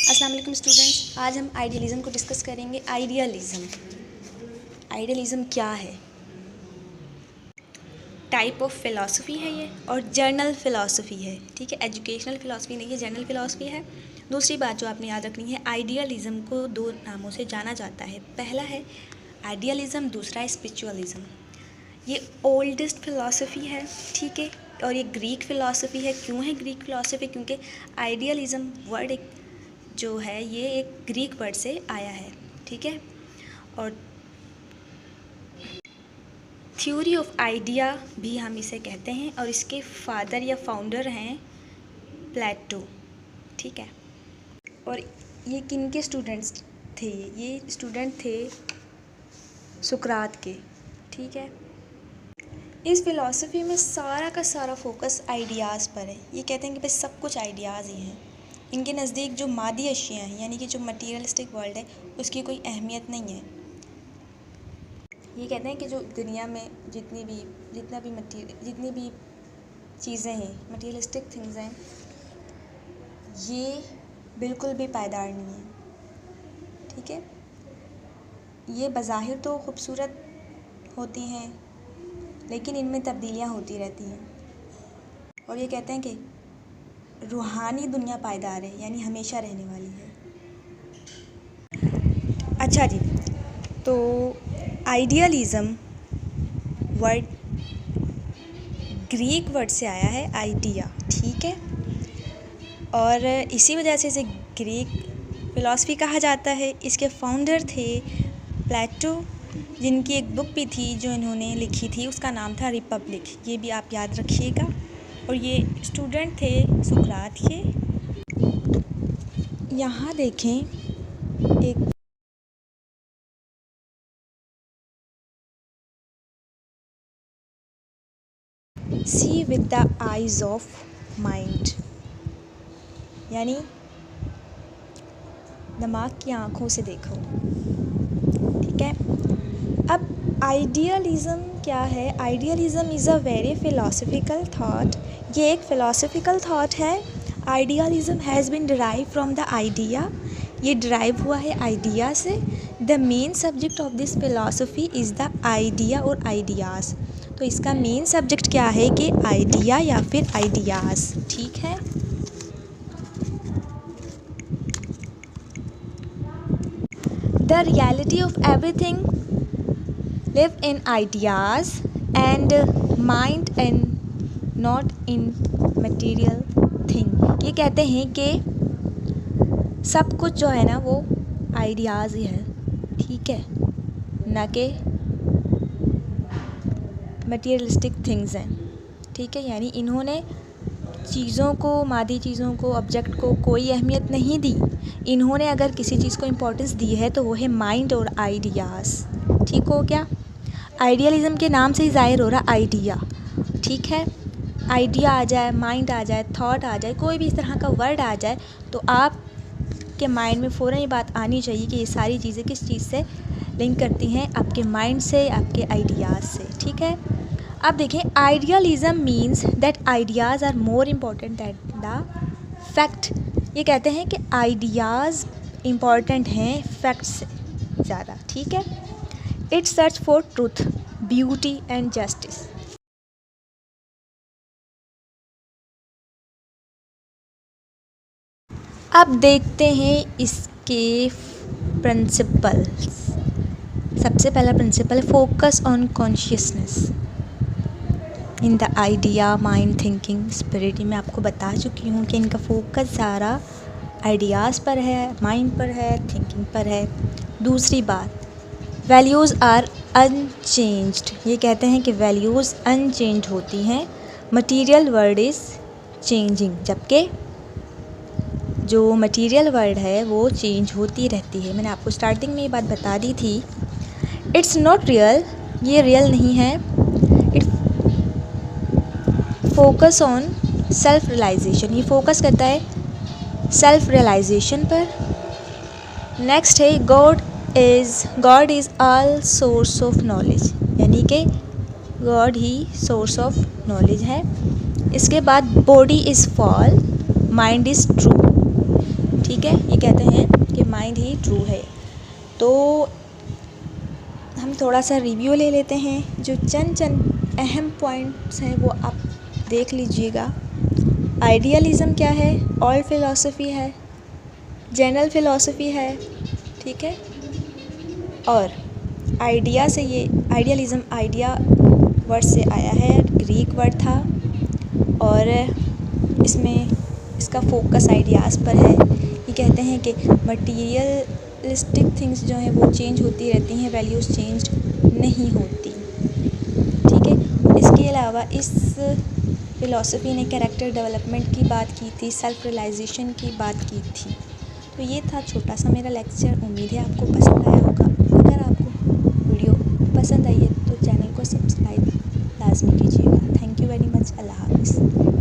अस्सलाम वालेकुम स्टूडेंट्स, आज हम आइडियलिज़म को डिस्कस करेंगे। आइडियलिज़म क्या है? टाइप ऑफ फ़िलासफ़ी है ये, और जर्नल फ़िलासफ़ी है। ठीक है, एजुकेशनल फ़िलासफ़ी नहीं है, जर्नल फ़िलासफ़ी है। दूसरी बात जो आपने याद रखनी है, आइडियलिज़म को दो नामों से जाना जाता है। पहला है आइडियलिज़म, दूसरा है स्पिरिचुअलिज़म। ये ओल्डेस्ट फ़िलासफ़ी है, ठीक है, और ये ग्रीक फ़िलासफ़ी है। क्यों है ग्रीक फ़िलासफ़ी? क्योंकि आइडियलिज़म वर्ड एक जो है ये एक ग्रीक वर्ड से आया है, ठीक है। और थ्योरी ऑफ आइडिया भी हम इसे कहते हैं, और इसके फादर या फाउंडर हैं प्लेटो, ठीक है। और ये किन के स्टूडेंट्स थे? ये स्टूडेंट थे सुकरात के, ठीक है। इस फिलॉसफी में सारा का सारा फोकस आइडियाज़ पर है। ये कहते हैं कि भाई सब कुछ आइडियाज़ ही हैं। इनके नज़दीक जो मादी अशिया हैं, यानी कि जो मटीरियलिस्टिक वर्ल्ड है, उसकी कोई अहमियत नहीं है। ये कहते हैं कि जो दुनिया में जितनी भी चीज़ें हैं, मटीरियलिस्टिक थिंग्स हैं, ये बिल्कुल भी पायदार नहीं है, ठीक है। ये बज़ाहिर तो खूबसूरत होती हैं, लेकिन इनमें तब्दीलियाँ होती रहती हैं। और ये कहते हैं कि रूहानी दुनिया पायदार है, यानी हमेशा रहने वाली है। अच्छा जी, तो आइडियलिज़म वर्ड ग्रीक वर्ड से आया है, आइडिया, ठीक है। और इसी वजह से इसे ग्रीक फ़िलासफ़ी कहा जाता है। इसके फाउंडर थे प्लेटो, जिनकी एक बुक भी थी जो इन्होंने लिखी थी, उसका नाम था रिपब्लिक। ये भी आप याद रखिएगा। और ये स्टूडेंट थे सुकरात के। यहाँ देखें एक see with the eyes of mind, यानी दिमाग की आँखों से देखो, ठीक है। अब आइडियलिज़म क्या है? Idealism is a very philosophical thought. ये एक फ़िलासफ़िकल थाट है। Idealism has been derive from the idea. ये डिराइव हुआ है आइडिया से। The main subject of this philosophy is the idea और आइडियाज़। तो इसका मेन सब्जेक्ट क्या है कि आइडिया या फिर आइडियाज़, ठीक है। The reality of everything live in ideas and mind and not in material thing। ये कहते हैं कि सब कुछ जो है ना वो आइडियाज़ ही है, ठीक है, ना कि मटीरियलिस्टिक थिंग्स हैं, ठीक है। यानी इन्होंने चीज़ों को, मादी चीज़ों को, ऑब्जेक्ट को कोई अहमियत नहीं दी। इन्होंने अगर किसी चीज़ को इम्पोर्टेंस दी है तो वो है माइंड और आइडियाज़, ठीक हो क्या। आइडियलिज़म के नाम से ही ज़ाहिर हो रहा आइडिया, ठीक है। आइडिया आ जाए, माइंड आ जाए, थॉट आ जाए, कोई भी इस तरह का वर्ड आ जाए तो आप के माइंड में फ़ौरन ये बात आनी चाहिए कि ये सारी चीज़ें किस चीज़ से लिंक करती हैं, आपके माइंड से, आपके आइडियाज़ से, ठीक है। अब देखें, idealism means that ideas are more important than the fact. ये कहते हैं कि आइडियाज़ इम्पॉर्टेंट हैं फैक्ट्स से ज़्यादा, ठीक है। It search for truth, beauty and justice. अब देखते हैं इसके प्रिंसिपल्स। सबसे पहला प्रिंसिपल है focus on consciousness in the idea, mind, thinking, spirit. मैं आपको बता चुकी हूँ कि इनका फोकस सारा आइडियाज़ पर है, माइंड पर है, थिंकिंग पर है। दूसरी बात, वैल्यूज़ आर अनचेंज्ड। ये कहते हैं कि वैल्यूज़ अनचेंज होती हैं। मटीरियल वर्ल्ड इज़ चेंजिंग, जबकि जो मटीरियल वर्ल्ड है वो चेंज होती रहती है। मैंने आपको स्टार्टिंग में ये बात बता दी थी। इट्स नॉट रियल, ये रियल नहीं है। It focus on self realisation, ये फोकस करता है सेल्फ रियलाइजेशन पर। नेक्स्ट है God is all source of knowledge, यानी कि गॉड ही सोर्स ऑफ नॉलेज है। इसके बाद body is false, mind is true, ठीक ठीक है, ये कहते हैं कि माइंड ही ट्रू है। तो हम थोड़ा सा रिव्यू ले लेते हैं, जो चंद अहम पॉइंट्स हैं वो आप देख लीजिएगा। आइडियलिज़म क्या है? ऑल्ड फिलॉसफी है, जनरल फिलॉसफी है, ठीक है। और आइडिया से, ये आइडियलिज़म आइडिया वर्ड से आया है, ग्रीक वर्ड था, और इसमें इसका फोकस आइडियाज़ पर है। ये कहते हैं कि मटीरियलिस्टिक थिंग्स जो हैं वो चेंज होती रहती हैं, वैल्यूज़ चेंज नहीं होती, ठीक है। इसके अलावा इस फ़िलॉसफ़ी ने कैरेक्टर डेवलपमेंट की बात की थी, सेल्फ रियलाइजेशन की बात की थी। तो ये था छोटा सा मेरा लेक्चर। उम्मीद है आपको पसंद आया होगा। अगर आपको वीडियो पसंद आई है तो चैनल को सब्सक्राइब लाजमी कीजिएगा। Thank you very much. अल्लाह हाफ़िज़।